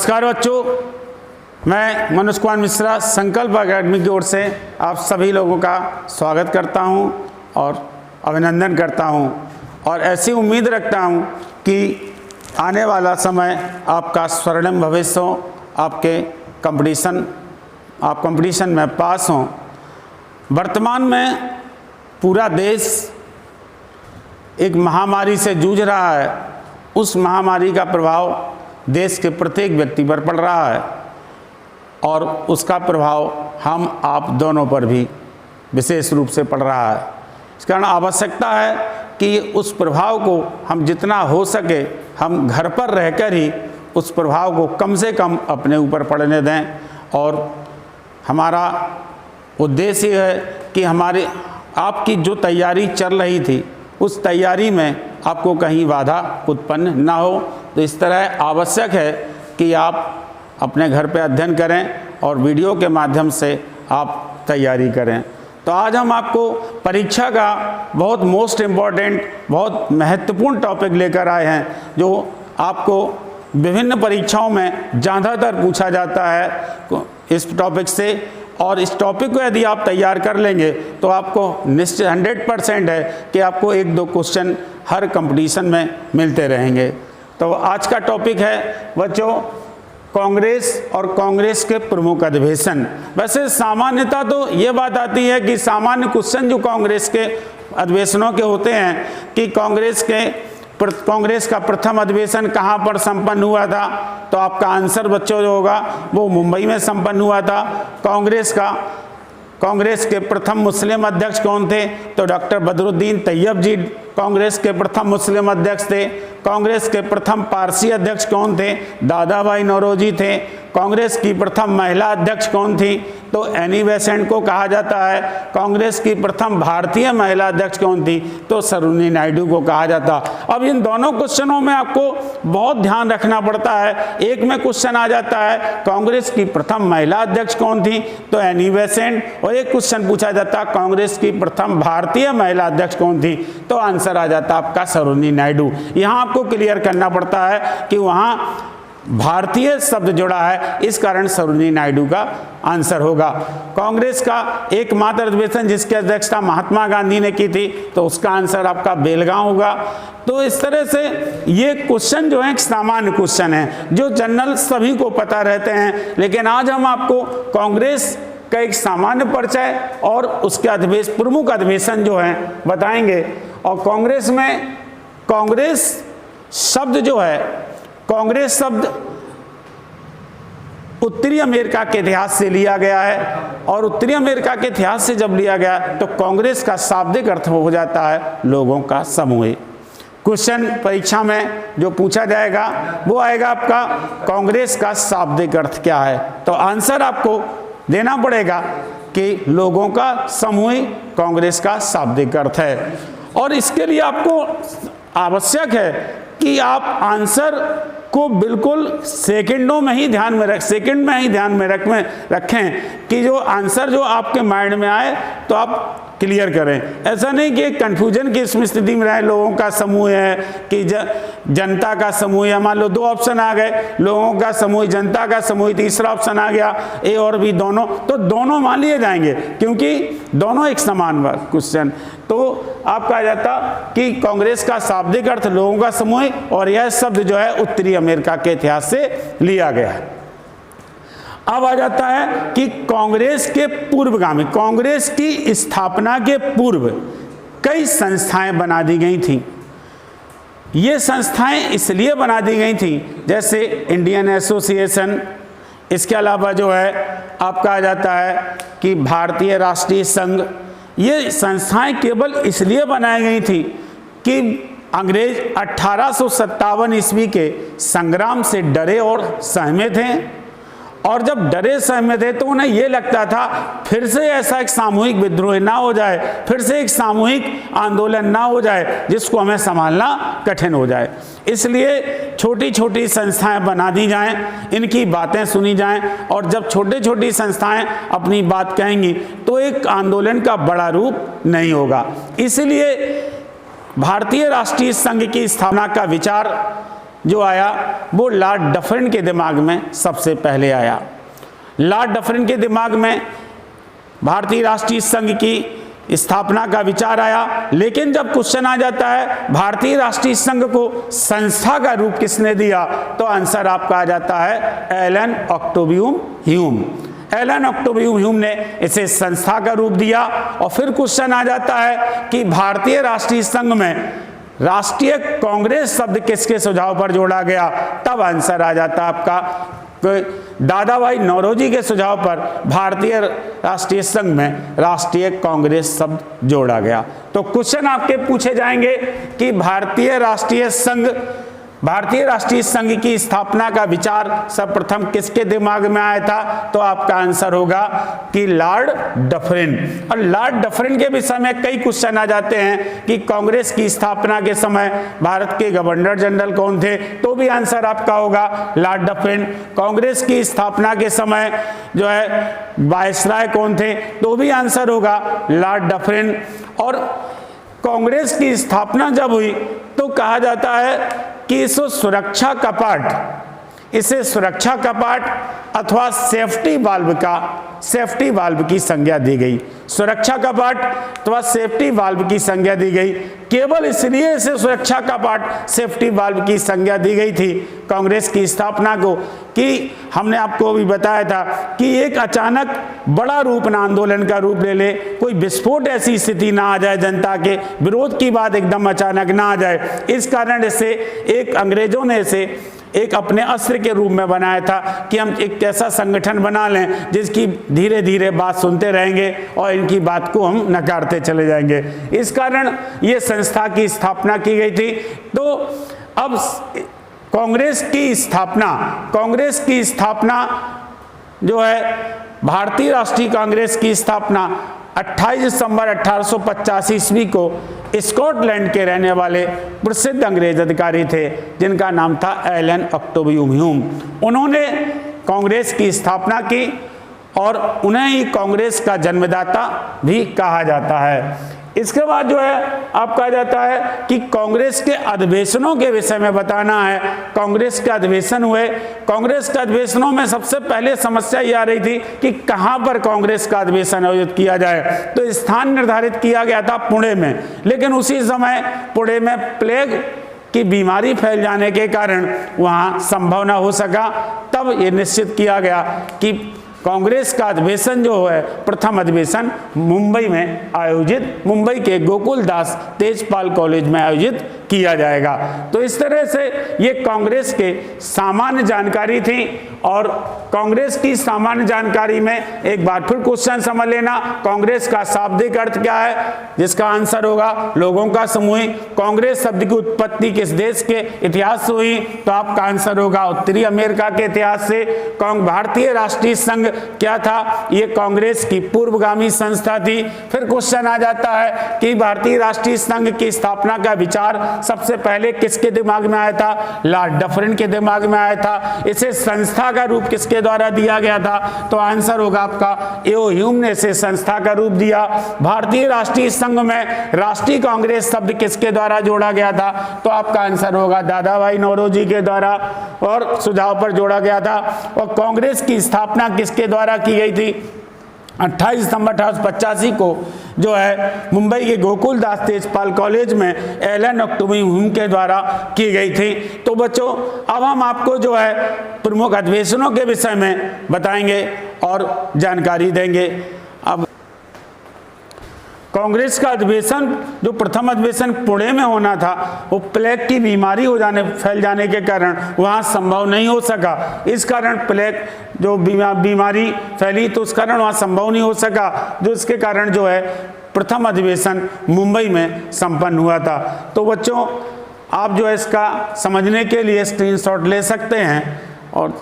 नमस्कार बच्चों, मैं मनोज कुमार मिश्रा संकल्प एकेडमी की ओर से आप सभी लोगों का स्वागत करता हूं और अभिनंदन करता हूं और ऐसी उम्मीद रखता हूं कि आने वाला समय आपका स्वर्णिम भविष्य हो, आपके कंपटीशन में पास हों। वर्तमान में पूरा देश एक महामारी से जूझ रहा है। उस महामारी का प्रभाव देश के प्रत्येक व्यक्ति पर पड़ रहा है और उसका प्रभाव हम आप दोनों पर भी विशेष रूप से पड़ रहा है। इस कारण आवश्यकता है कि उस प्रभाव को हम जितना हो सके हम घर पर रहकर ही उस प्रभाव को कम से कम अपने ऊपर पड़ने दें। और हमारा उद्देश्य ये है कि आपकी जो तैयारी चल रही थी उस तैयारी में आपको कहीं बाधा उत्पन्न ना हो। तो इस तरह आवश्यक है कि आप अपने घर पे अध्ययन करें और वीडियो के माध्यम से आप तैयारी करें। तो आज हम आपको परीक्षा का बहुत मोस्ट इम्पॉर्टेंट, बहुत महत्वपूर्ण टॉपिक लेकर आए हैं जो आपको विभिन्न परीक्षाओं में ज़्यादातर पूछा जाता है इस टॉपिक से। और इस टॉपिक को यदि आप तैयार कर लेंगे तो आपको निश्चित 100% है कि आपको 1-2 क्वेश्चन हर कंपटीशन में मिलते रहेंगे। तो आज का टॉपिक है बच्चों कांग्रेस और कांग्रेस के प्रमुख अधिवेशन। वैसे सामान्यतः तो ये बात आती है कि सामान्य क्वेश्चन जो कांग्रेस के अधिवेशनों के होते हैं कि कांग्रेस का प्रथम अधिवेशन कहाँ पर संपन्न हुआ था, तो आपका आंसर बच्चों जो होगा वो मुंबई में संपन्न हुआ था। कांग्रेस के प्रथम मुस्लिम अध्यक्ष कौन थे, तो डॉक्टर बदरुद्दीन तैयब जी कांग्रेस के प्रथम मुस्लिम अध्यक्ष थे। कांग्रेस के प्रथम पारसी अध्यक्ष कौन थे, दादा भाई नौरोजी थे। कांग्रेस की प्रथम महिला अध्यक्ष कौन थी, तो एनी बेसेंट को कहा जाता है। कांग्रेस की प्रथम भारतीय महिला अध्यक्ष कौन थी, तो सरोजिनी नायडू को कहा जाता। अब इन दोनों क्वेश्चनों में आपको बहुत ध्यान रखना पड़ता है। एक में क्वेश्चन आ जाता है कांग्रेस की प्रथम महिला अध्यक्ष कौन थी, तो एनी बेसेंट, और एक क्वेश्चन पूछा जाता कांग्रेस की प्रथम भारतीय महिला अध्यक्ष कौन थी, तो आंसर आ जाता आपका सरोजिनी नायडू। यहाँ आपको क्लियर करना पड़ता है कि वहाँ भारतीय शब्द जुड़ा है, इस कारण सरोजिनी नायडू का आंसर होगा। कांग्रेस का एकमात्र अधिवेशन जिसकी अध्यक्षता महात्मा गांधी ने की थी, तो उसका आंसर आपका बेलगांव होगा। तो इस तरह से ये क्वेश्चन जो है एक सामान्य क्वेश्चन है जो जनरल सभी को पता रहते हैं। लेकिन आज हम आपको कांग्रेस का एक सामान्य परिचय और उसके प्रमुख अधिवेशन जो है बताएंगे। और कांग्रेस में कांग्रेस शब्द जो है, कांग्रेस शब्द उत्तरी अमेरिका के इतिहास से लिया गया है और उत्तरी अमेरिका के इतिहास से जब लिया गया तो कांग्रेस का शाब्दिक अर्थ हो जाता है लोगों का समूह। क्वेश्चन परीक्षा में जो पूछा जाएगा वो आएगा आपका कांग्रेस का शाब्दिक अर्थ क्या है, तो आंसर आपको देना पड़ेगा कि लोगों का समूह कांग्रेस का शाब्दिक अर्थ है। और इसके लिए आपको आवश्यक है कि आप आंसर को बिल्कुल सेकंड में ही ध्यान में रखें कि जो आंसर जो आपके माइंड में आए तो आप क्लियर करें। ऐसा नहीं कि कंफ्यूजन की इसमें स्थिति में रहे, लोगों का समूह है कि जनता का समूह है। मान लो 2 ऑप्शन आ गए, लोगों का समूह, जनता का समूह, तीसरा ऑप्शन आ गया ए और बी दोनों, तो दोनों मान लिए जाएंगे क्योंकि दोनों एक समान क्वेश्चन। तो आपका आ जाता कि कांग्रेस का शाब्दिक अर्थ लोगों का समूह और यह शब्द जो है उत्तरी अमेरिका के इतिहास से लिया गया है। अब आ जाता है कि कांग्रेस के पूर्वगामी, कांग्रेस की स्थापना के पूर्व कई संस्थाएं बना दी गई थीं। ये संस्थाएं इसलिए बना दी गई थीं जैसे इंडियन एसोसिएशन, इसके अलावा जो है आपका आ जाता है कि भारतीय राष्ट्रीय संघ। ये संस्थाएं केवल इसलिए बनाई गई थी कि अंग्रेज 1857 ईस्वी के संग्राम से डरे और सहमे थे, और जब डरे सहमे थे तो उन्हें यह लगता था फिर से ऐसा एक सामूहिक विद्रोह ना हो जाए, फिर से एक सामूहिक आंदोलन ना हो जाए जिसको हमें संभालना कठिन हो जाए। इसलिए छोटी छोटी संस्थाएं बना दी जाएं, इनकी बातें सुनी जाएं, और जब छोटी छोटी संस्थाएं अपनी बात कहेंगी तो एक आंदोलन का बड़ा रूप नहीं होगा। इसलिए भारतीय राष्ट्रीय संघ की स्थापना का विचार जो आया वो लॉर्ड डफरिन के दिमाग में सबसे पहले आया। लॉर्ड डफरिन के दिमाग में भारतीय राष्ट्रीय संघ की स्थापना का विचार आया, लेकिन जब क्वेश्चन आ जाता है भारतीय राष्ट्रीय संघ को संस्था का रूप किसने दिया, तो आंसर आपका आ जाता है एलन ऑक्टेवियम ह्यूम। एलन ऑक्टेवियम ह्यूम ने इसे संस्था का रूप दिया। और फिर क्वेश्चन आ जाता है कि भारतीय राष्ट्रीय संघ में राष्ट्रीय कांग्रेस शब्द किसके सुझाव पर जोड़ा गया, तब आंसर आ जाता है आपका दादा भाई नौरोजी के सुझाव पर भारतीय राष्ट्रीय संघ में राष्ट्रीय कांग्रेस शब्द जोड़ा गया। तो क्वेश्चन आपके पूछे जाएंगे कि भारतीय राष्ट्रीय संघ की स्थापना का विचार सर्वप्रथम किसके दिमाग में आया था, तो आपका आंसर होगा कि लॉर्ड डफरिन। और लॉर्ड डफरिन के विषय में कई क्वेश्चन आ जाते हैं कि कांग्रेस की स्थापना के समय भारत के गवर्नर जनरल कौन थे, तो भी आंसर आपका होगा लॉर्ड डफरिन। कांग्रेस की स्थापना के समय जो है वायसराय कौन थे, तो भी आंसर होगा लॉर्ड डफरिन। और कांग्रेस की स्थापना जब हुई तो कहा जाता है कि इसे सुरक्षा कपाट अथवा सेफ्टी वाल्व की संज्ञा दी गई। सुरक्षा कपाट अथवा सेफ्टी वाल्व की संज्ञा दी गई। केवल इसलिए इसे सुरक्षा कपाट सेफ्टी वाल्व की संज्ञा दी गई थी कांग्रेस की स्थापना को कि हमने आपको भी बताया था कि एक अचानक बड़ा रूप ना आंदोलन का रूप ले ले, कोई विस्फोट ऐसी स्थिति ना आ जाए, जनता के विरोध की बात एकदम अचानक ना आ जाए। इस कारण इसे अंग्रेजों ने इसे एक अपने अस्त्र के रूप में बनाया था कि हम एक ऐसा संगठन बना लें जिसकी धीरे धीरे बात सुनते रहेंगे और इनकी बात को हम नकारते चले जाएंगे। इस कारण ये संस्था की स्थापना की गई थी। तो अब कांग्रेस की स्थापना जो है भारतीय राष्ट्रीय कांग्रेस की स्थापना 28 दिसंबर 1885 ईस्वी को स्कॉटलैंड के रहने वाले प्रसिद्ध अंग्रेज अधिकारी थे जिनका नाम था एलन ऑक्टेवियम ह्यूम। उन्होंने कांग्रेस की स्थापना की और उन्हें ही कांग्रेस का जन्मदाता भी कहा जाता है। इसके बाद जो है आपका जाता है कि कांग्रेस के अधिवेशनों के विषय में बताना है। कांग्रेस के अधिवेशन हुए। कांग्रेस के अधिवेशनों में सबसे पहले समस्या ये आ रही थी कि कहां पर कांग्रेस का अधिवेशन आयोजित किया जाए, तो स्थान निर्धारित किया गया था पुणे में, लेकिन उसी समय पुणे में प्लेग की बीमारी फैल जाने के कारण वहां संभव न हो सका। तब ये निश्चित किया गया कि कांग्रेस का अधिवेशन जो है प्रथम अधिवेशन मुंबई के गोकुलदास तेजपाल कॉलेज में आयोजित किया जाएगा। तो इस तरह से ये कांग्रेस के सामान्य जानकारी थी। और कांग्रेस की सामान्य जानकारी में एक बार फिर क्वेश्चन समझ लेना, कांग्रेस का शाब्दिक अर्थ क्या है, जिसका आंसर होगा लोगों का समूह। कांग्रेस शब्द की उत्पत्ति किस देश के इतिहास से हुई, तो आपका आंसर होगा उत्तरी अमेरिका के इतिहास से। भारतीय राष्ट्रीय संघ क्या था, ये कांग्रेस की पूर्वगामी संस्था थी। फिर क्वेश्चन आ जाता है कि भारतीय राष्ट्रीय संघ की स्थापना का विचार सबसे पहले किसके दिमाग में आया था, लॉर्ड डफरिन के दिमाग में आया था। इसे संस्था का रूप किसके द्वारा दिया गया था, तो आंसर होगा आपका एओ ह्यूम ने इसे संस्था का रूप दिया। भारतीय राष्ट्रीय संघ में राष्ट्रीय कांग्रेस शब्द किसके द्वारा जोड़ा गया था, तो आपका आंसर होगा दादा भाई नौरोजी के द्वारा और सुझाव पर जोड़ा गया था। और कांग्रेस की स्थापना किसके द्वारा की गई थी, 28 दिसंबर 1885 को जो है मुंबई के गोकुलदास तेजपाल कॉलेज में एलन ऑक्टेवियम ह्यूम के द्वारा की गई थी। तो बच्चों अब हम आपको जो है प्रमुख अधिवेशनों के विषय में बताएंगे और जानकारी देंगे। अब कांग्रेस का अधिवेशन जो प्रथम अधिवेशन पुणे में होना था, वो प्लेग की बीमारी फैल जाने के कारण वहाँ संभव नहीं हो सका। इस कारण प्लेग जो बीमारी फैली तो उस कारण वहाँ संभव नहीं हो सका, जो इसके कारण जो है प्रथम अधिवेशन मुंबई में संपन्न हुआ था। तो बच्चों आप जो है इसका समझने के लिए स्क्रीनशॉट ले सकते हैं। और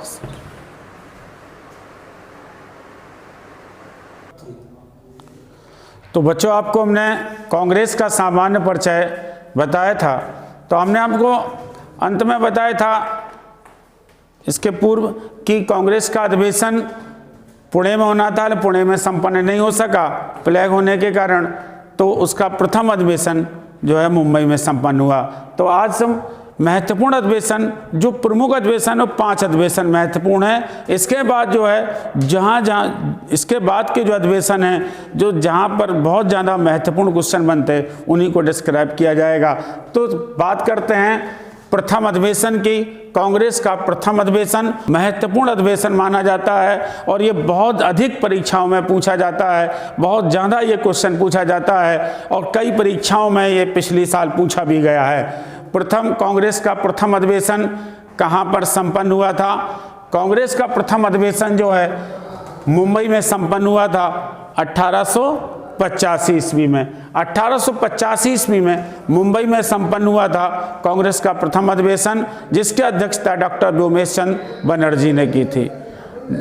तो बच्चों आपको हमने कांग्रेस का सामान्य परिचय बताया था। तो हमने आपको अंत में बताया था इसके पूर्व कि कांग्रेस का अधिवेशन पुणे में होना था, पुणे में संपन्न नहीं हो सका प्लेग होने के कारण, तो उसका प्रथम अधिवेशन जो है मुंबई में संपन्न हुआ। तो आज हम महत्वपूर्ण अधिवेशन, जो प्रमुख अधिवेशन, वो 5 अधिवेशन महत्वपूर्ण है। इसके बाद जो है इसके बाद के जो अधिवेशन हैं, जो जहाँ पर बहुत ज़्यादा महत्वपूर्ण क्वेश्चन बनते हैं, उन्हीं को डिस्क्राइब किया जाएगा। तो बात करते हैं प्रथम अधिवेशन की। कांग्रेस का प्रथम अधिवेशन महत्वपूर्ण अधिवेशन माना जाता है और ये बहुत अधिक परीक्षाओं में पूछा जाता है, बहुत ज़्यादा ये क्वेश्चन पूछा जाता है और कई परीक्षाओं में ये पिछले साल पूछा भी गया है। कांग्रेस का प्रथम अधिवेशन कहाँ पर संपन्न हुआ था? कांग्रेस का प्रथम अधिवेशन जो है मुंबई में संपन्न हुआ था 1885 ईस्वी में। 1885 ईस्वी में मुंबई में संपन्न हुआ था कांग्रेस का प्रथम अधिवेशन, जिसकी अध्यक्षता डॉक्टर व्योमेश चंद्र बनर्जी ने की थी।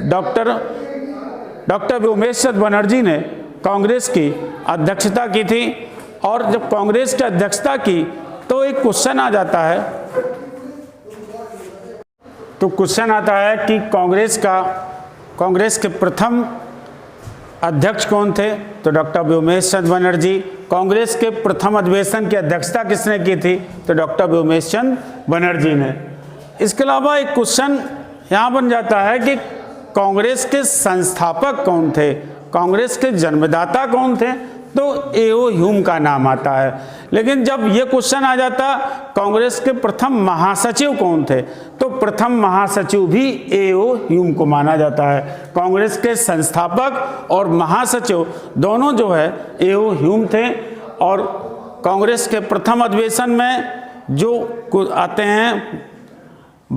डॉक्टर व्योमेश चंद्र बनर्जी ने कांग्रेस की अध्यक्षता की थी और जब कांग्रेस की अध्यक्षता की तो एक क्वेश्चन आ जाता है, तो क्वेश्चन आता है कि कांग्रेस के प्रथम अध्यक्ष कौन थे? तो डॉक्टर व्योमेश चंद्र बनर्जी। कांग्रेस के प्रथम अधिवेशन की अध्यक्षता किसने की थी? तो डॉक्टर व्योमेश चंद्र बनर्जी ने। इसके अलावा एक क्वेश्चन यहाँ बन जाता है कि कांग्रेस के संस्थापक कौन थे, कांग्रेस के जन्मदाता कौन थे? तो ए.ओ. ह्यूम का नाम आता है। लेकिन जब ये क्वेश्चन आ जाता कांग्रेस के प्रथम महासचिव कौन थे, तो प्रथम महासचिव भी ए.ओ. ह्यूम को माना जाता है। कांग्रेस के संस्थापक और महासचिव दोनों जो है ए.ओ. ह्यूम थे। और कांग्रेस के प्रथम अधिवेशन में जो आते हैं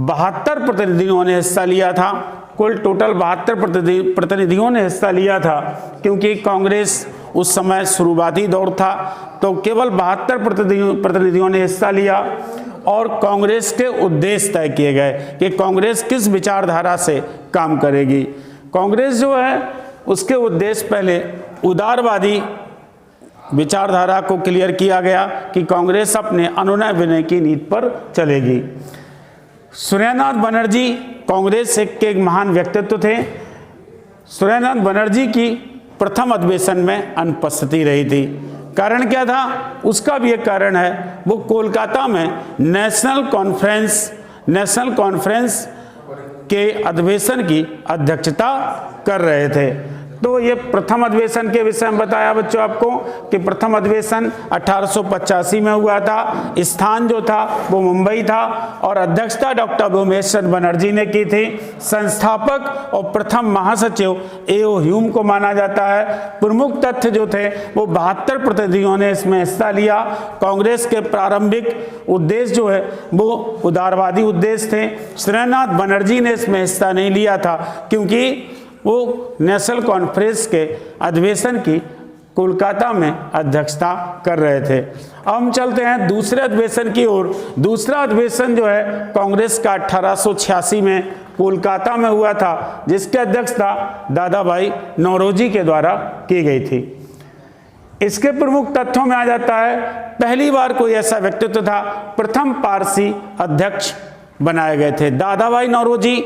72 प्रतिनिधियों ने हिस्सा लिया था। कुल टोटल 72 प्रतिनिधियों ने हिस्सा लिया था, क्योंकि कांग्रेस उस समय शुरुआती दौर था, तो केवल 72 प्रतिनिधियों ने हिस्सा लिया। और कांग्रेस के उद्देश्य तय किए गए कि कांग्रेस किस विचारधारा से काम करेगी। कांग्रेस जो है उसके उद्देश्य पहले उदारवादी विचारधारा को क्लियर किया गया कि कांग्रेस अपने अनुनय विनय की नीति पर चलेगी। सूर्यनाथ बनर्जी कांग्रेस के एक महान व्यक्तित्व थे। सूर्यनाथ बनर्जी की प्रथम अधिवेशन में अनुपस्थिति रही थी। कारण क्या था? उसका भी एक कारण है, वो कोलकाता में नेशनल कॉन्फ्रेंस के अधिवेशन की अध्यक्षता कर रहे थे। तो ये प्रथम अधिवेशन के विषय में बताया बच्चों आपको कि प्रथम अधिवेशन 1885 में हुआ था। स्थान जो था वो मुंबई था और अध्यक्षता डॉक्टर व्योमेश चंद्र बनर्जी ने की थी। संस्थापक और प्रथम महासचिव ए.ओ. ह्यूम को माना जाता है। प्रमुख तथ्य जो थे वो 72 प्रतिनिधियों ने इसमें हिस्सा लिया। कांग्रेस के प्रारंभिक उद्देश्य जो है वो उदारवादी उद्देश्य थे। सूर्यनाथ बनर्जी ने इसमें हिस्सा नहीं लिया था, क्योंकि वो नेशनल कॉन्फ्रेंस के अधिवेशन की कोलकाता में अध्यक्षता कर रहे थे। अब हम चलते हैं दूसरे अधिवेशन की ओर। दूसरा अधिवेशन जो है कांग्रेस का 1886 में कोलकाता में हुआ था, जिसकी अध्यक्षता दादा भाई नौरोजी के द्वारा की गई थी। इसके प्रमुख तथ्यों में आ जाता है, पहली बार कोई ऐसा व्यक्तित्व था, प्रथम पारसी अध्यक्ष बनाए गए थे। दादा भाई नौरोजी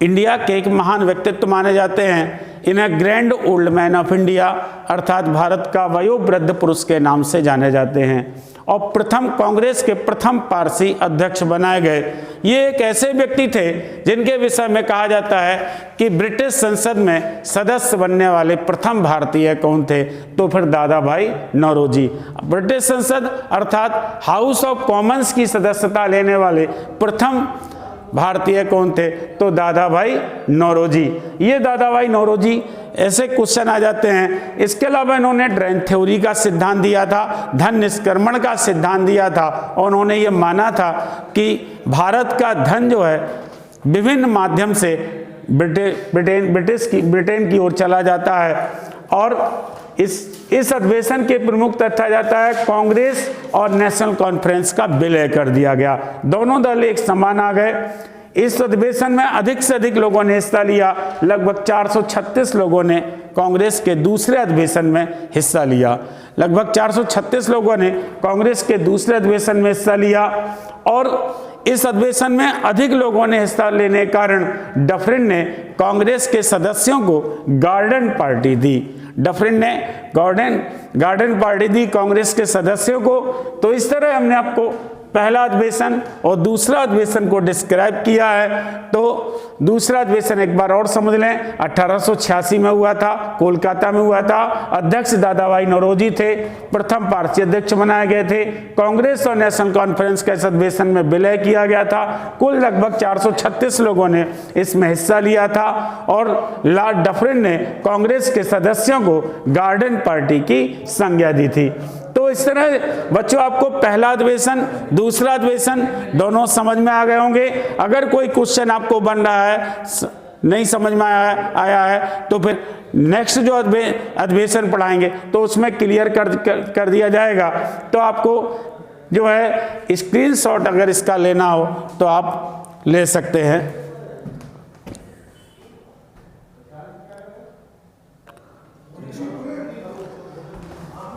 इंडिया के एक महान व्यक्तित्व माने जाते हैं। इन्हें grand old man of India अर्थात भारत का वयोवृद्ध पुरुष के नाम से जाने जाते हैं और कांग्रेस के प्रथम पारसी अध्यक्ष बनाए गए। ये एक ऐसे व्यक्ति थे जिनके विषय में कहा जाता है कि ब्रिटिश संसद में सदस्य बनने वाले प्रथम भारतीय कौन थे, तो फिर दादा भाई नौरोजी। ब्रिटिश संसद अर्थात हाउस ऑफ कॉमन्स की सदस्यता लेने वाले प्रथम भारतीय कौन थे, तो दादा भाई नौरोजी। ये दादा भाई नौरोजी ऐसे क्वेश्चन आ जाते हैं। इसके अलावा इन्होंने ड्रेन थ्योरी का सिद्धांत दिया था, धन निष्क्रमण का सिद्धांत दिया था और उन्होंने ये माना था कि भारत का धन जो है विभिन्न माध्यम से ब्रिटेन की ओर चला जाता है। और इस अधिवेशन के प्रमुख तथ्य आ जाता है, कांग्रेस और नेशनल कॉन्फ्रेंस का विलय कर दिया गया, दोनों दल एक समान आ गए। इस अधिवेशन में अधिक से अधिक लोगों ने हिस्सा लिया, लगभग 436 लोगों ने कांग्रेस के दूसरे अधिवेशन में हिस्सा लिया। लगभग 436 लोगों ने कांग्रेस के दूसरे अधिवेशन में हिस्सा लिया और इस अधिवेशन में अधिक लोगों ने हिस्सा लेने के कारण डफरिन ने कांग्रेस के सदस्यों को गार्डन पार्टी दी। डफरिन ने गार्डन पार्टी दी कांग्रेस के सदस्यों को। तो इस तरह हमने आपको पहला अधिवेशन और दूसरा अधिवेशन को डिस्क्राइब किया है। तो दूसरा अधिवेशन एक बार और समझ लें, 1886 में हुआ था, कोलकाता में हुआ था। अध्यक्ष दादा भाई नौरोजी थे, प्रथम पार्टी अध्यक्ष बनाए गए थे। कांग्रेस और नेशनल कॉन्फ्रेंस के इस अधिवेशन में विलय किया गया था। कुल लगभग 436 लोगों ने इसमें हिस्सा लिया था और लॉर्ड डफरिन ने कांग्रेस के सदस्यों को गार्डन पार्टी की संज्ञा दी थी। तो इस तरह बच्चों आपको पहला अधिवेशन दूसरा अधिवेशन दोनों समझ में आ गए होंगे। अगर कोई क्वेश्चन आपको बन रहा है नहीं समझ में आया है तो फिर नेक्स्ट जो अधिवेशन पढ़ाएंगे तो उसमें क्लियर कर दिया जाएगा। तो आपको जो है स्क्रीनशॉट अगर इसका लेना हो तो आप ले सकते हैं।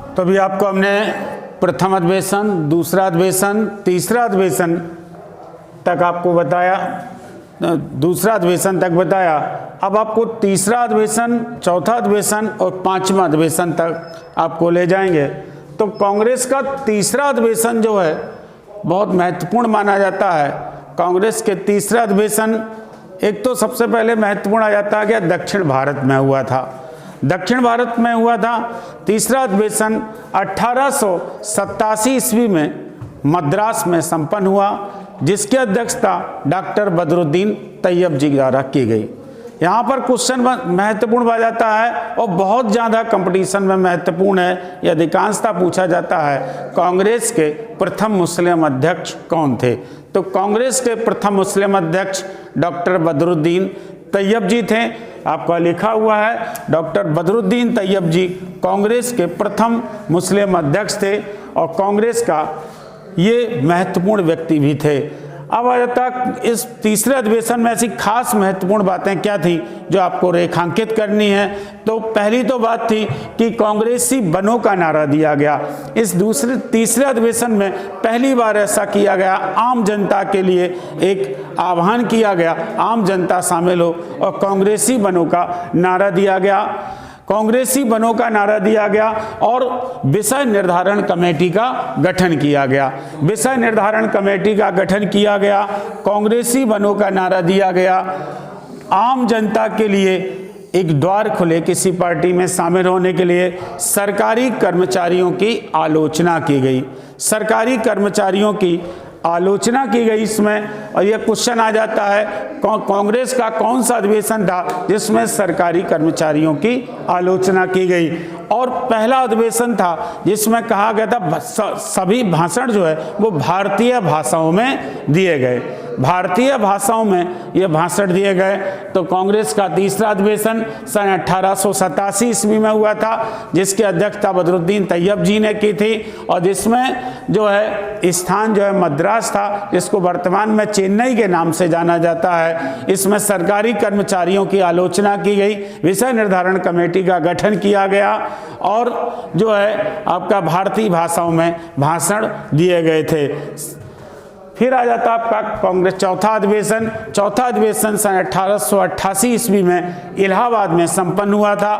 तो अभी आपको हमने प्रथम अधिवेशन, दूसरा अधिवेशन, तीसरा अधिवेशन तक आपको बताया, दूसरा अधिवेशन तक बताया। अब आपको तीसरा अधिवेशन, चौथा अधिवेशन और पांचवा अधिवेशन तक आपको ले जाएंगे। तो कांग्रेस का तीसरा अधिवेशन जो है बहुत महत्वपूर्ण माना जाता है। कांग्रेस के तीसरा अधिवेशन एक तो सबसे पहले महत्वपूर्ण आ जाता है कि दक्षिण भारत में हुआ था, दक्षिण भारत में हुआ था। तीसरा अधिवेशन 1887 ईस्वी में मद्रास में संपन्न हुआ, जिसकी अध्यक्षता डॉक्टर बदरुद्दीन तैयब जी द्वारा की गई। यहाँ पर क्वेश्चन महत्वपूर्ण आ जाता है और बहुत ज़्यादा कंपटीशन में महत्वपूर्ण है, यह अधिकांशता पूछा जाता है कांग्रेस के प्रथम मुस्लिम अध्यक्ष कौन थे। तो कांग्रेस के प्रथम मुस्लिम अध्यक्ष डॉक्टर बदरुद्दीन तैयब जी थे। आपका लिखा हुआ है डॉक्टर बदरुद्दीन तैयब जी कांग्रेस के प्रथम मुस्लिम अध्यक्ष थे और कांग्रेस का ये महत्वपूर्ण व्यक्ति भी थे। अब आ जाता इस तीसरे अधिवेशन में ऐसी खास महत्वपूर्ण बातें क्या थी जो आपको रेखांकित करनी है। तो पहली तो बात थी कि कांग्रेसी बनों का नारा दिया गया। इस तीसरे अधिवेशन में पहली बार ऐसा किया गया, आम जनता के लिए एक आह्वान किया गया, आम जनता शामिल हो और कांग्रेसी बनों का नारा दिया गया, कांग्रेसी बनों का नारा दिया गया और विषय निर्धारण कमेटी का गठन किया गया। विषय निर्धारण कमेटी का गठन किया गया, कांग्रेसी बनों का नारा दिया गया, आम जनता के लिए एक द्वार खुले किसी पार्टी में शामिल होने के लिए। सरकारी कर्मचारियों की आलोचना की गई, सरकारी कर्मचारियों की आलोचना की गई इसमें। और यह क्वेश्चन आ जाता है कांग्रेस का कौन सा अधिवेशन था जिसमें सरकारी कर्मचारियों की आलोचना की गई। और पहला अधिवेशन था जिसमें कहा गया था सभी भाषण जो है वो भारतीय भाषाओं में दिए गए, भारतीय भाषाओं में ये भाषण दिए गए। तो कांग्रेस का तीसरा अधिवेशन सन 1887 ईस्वी में हुआ था, जिसकी अध्यक्षता बदरुद्दीन तैयब जी ने की थी और जिसमें जो है स्थान जो है मद्रास था, जिसको वर्तमान में चेन्नई के नाम से जाना जाता है। इसमें सरकारी कर्मचारियों की आलोचना की गई, विषय निर्धारण कमेटी का गठन किया गया और जो है आपका भारतीय भाषाओं में भाषण दिए गए थे। फिर आ जाता आपका कांग्रेस चौथा अधिवेशन। चौथा अधिवेशन सन 1888 ईस्वी में इलाहाबाद में संपन्न हुआ था।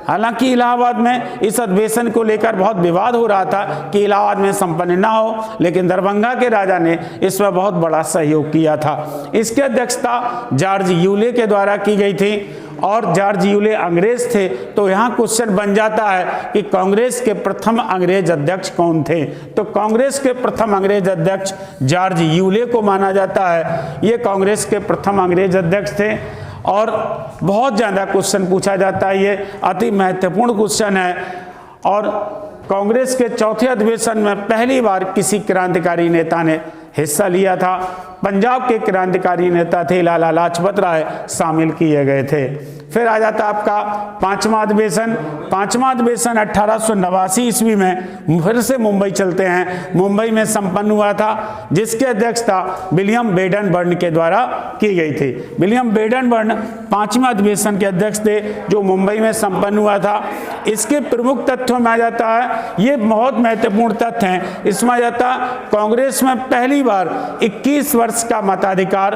हालांकि इलाहाबाद में इस अधिवेशन को लेकर बहुत विवाद हो रहा था कि इलाहाबाद में संपन्न ना हो, लेकिन दरभंगा के राजा ने इसमें बहुत बड़ा सहयोग किया था। इसकी अध्यक्षता जॉर्ज यूले के द्वारा की गई थी और जॉर्ज यूले अंग्रेज थे। तो यहाँ क्वेश्चन बन जाता है कि कांग्रेस के प्रथम अंग्रेज अध्यक्ष कौन थे। तो कांग्रेस के प्रथम अंग्रेज अध्यक्ष जॉर्ज यूले को माना जाता है, ये कांग्रेस के प्रथम अंग्रेज अध्यक्ष थे। और बहुत ज़्यादा क्वेश्चन पूछा जाता है, ये अति महत्वपूर्ण क्वेश्चन है। और कांग्रेस के चौथे अधिवेशन में पहली बार किसी क्रांतिकारी नेता ने हिस्सा लिया था। पंजाब के क्रांतिकारी नेता थे लाला लाजपत राय, शामिल किए गए थे। फिर आ जाता आपका पांचवा अधिवेशन। पांचवा अधिवेशन 1889 ईस्वी में फिर से मुंबई चलते हैं, मुंबई में संपन्न हुआ था, जिसकी अध्यक्षता विलियम बेडन बर्न के द्वारा की गई थी। विलियम बेडन बर्न पांचवा अधिवेशन के अध्यक्ष थे जो मुंबई में संपन्न हुआ था। इसके प्रमुख तथ्यों में आ जाता है, ये बहुत महत्वपूर्ण तथ्य हैं। इसमें आ जाता कांग्रेस में पहली बार 21 वर्ष का मताधिकार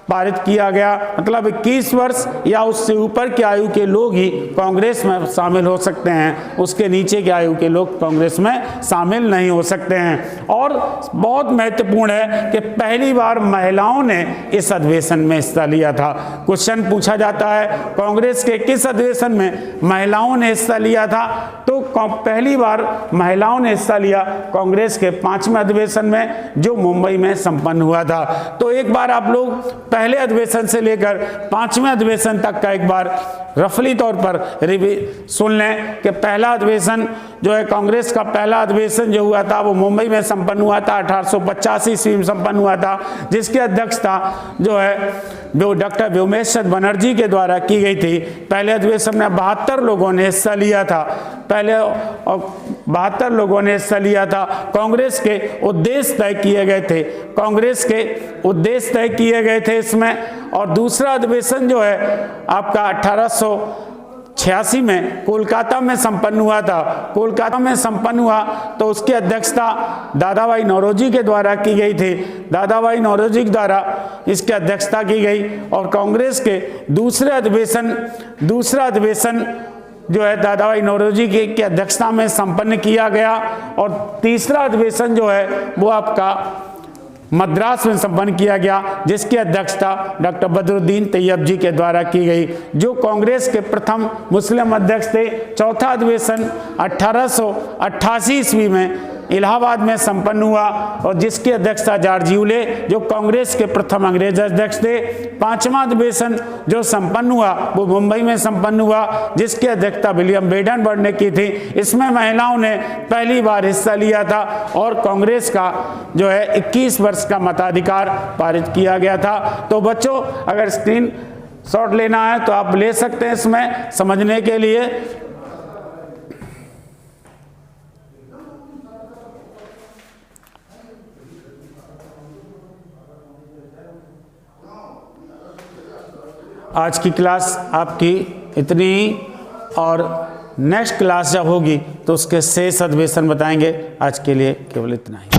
पारित किया गया, मतलब 21 वर्ष या उससे ऊपर की आयु के लोग ही कांग्रेस में शामिल हो सकते हैं, उसके नीचे की आयु के लोग कांग्रेस में शामिल नहीं हो सकते हैं। और बहुत महत्वपूर्ण है कि पहली बार महिलाओं ने इस अधिवेशन में हिस्सा लिया था। क्वेश्चन पूछा जाता है कांग्रेस के किस अधिवेशन में महिलाओं ने हिस्सा लिया था, तो पहली बार महिलाओं ने हिस्सा लिया कांग्रेस के 5वें अधिवेशन में, जो मुंबई में संपन्न हुआ था। तो एक बार आप लोग पहले अधिवेशन से लेकर 5वें अधिवेशन तक का एक बार रफली तौर पर सुन लें कि पहला अधिवेशन जो है कांग्रेस का पहला अधिवेशन जो हुआ था वो मुंबई में संपन्न हुआ था, 1885 ईस्वी में संपन्न हुआ था, जिसकी अध्यक्षता जो है जो डॉक्टर व्योमेश बनर्जी के द्वारा की गई थी। पहले अधिवेशन में 72 लोगों ने हिस्सा लिया था, पहले 72 लोगों ने हिस्सा लिया था। कांग्रेस के उद्देश्य तय किए गए थे, कांग्रेस के उद्देश्य तय किए गए थे इसमें। और दूसरा अधिवेशन जो है आपका 1886 में कोलकाता में संपन्न हुआ था। कोलकाता में संपन्न हुआ तो उसकी अध्यक्षता दादाभाई नौरोजी के द्वारा की गई थी, दादाभाई नौरोजी के द्वारा इसकी अध्यक्षता की गई। और कांग्रेस के दूसरा अधिवेशन जो है दादाभाई नौरोजी की अध्यक्षता में संपन्न किया गया। और तीसरा अधिवेशन जो है वो आपका मद्रास में संपन्न किया गया, जिसकी अध्यक्षता डॉक्टर बदरुद्दीन तैयब जी के द्वारा की गई, जो कांग्रेस के प्रथम मुस्लिम अध्यक्ष थे। चौथा अधिवेशन 1888 ईस्वी में इलाहाबाद में संपन्न हुआ और जिसकी अध्यक्षता जॉर्ज यूले, जो कांग्रेस के प्रथम अंग्रेज अध्यक्ष थे। 5वां अधिवेशन जो संपन्न हुआ वो मुंबई में संपन्न हुआ, जिसकी अध्यक्षता विलियम बेडनबर्ग ने की थी। इसमें महिलाओं ने पहली बार हिस्सा लिया था और कांग्रेस का जो है 21 वर्ष का मताधिकार पारित किया गया था। तो बच्चों, अगर स्क्रीन शॉट लेना है तो आप ले सकते हैं इसमें समझने के लिए। आज की क्लास आपकी इतनी ही, और नेक्स्ट क्लास जब होगी तो उसके शेष अधिवेशन बताएंगे। आज के लिए केवल इतना ही।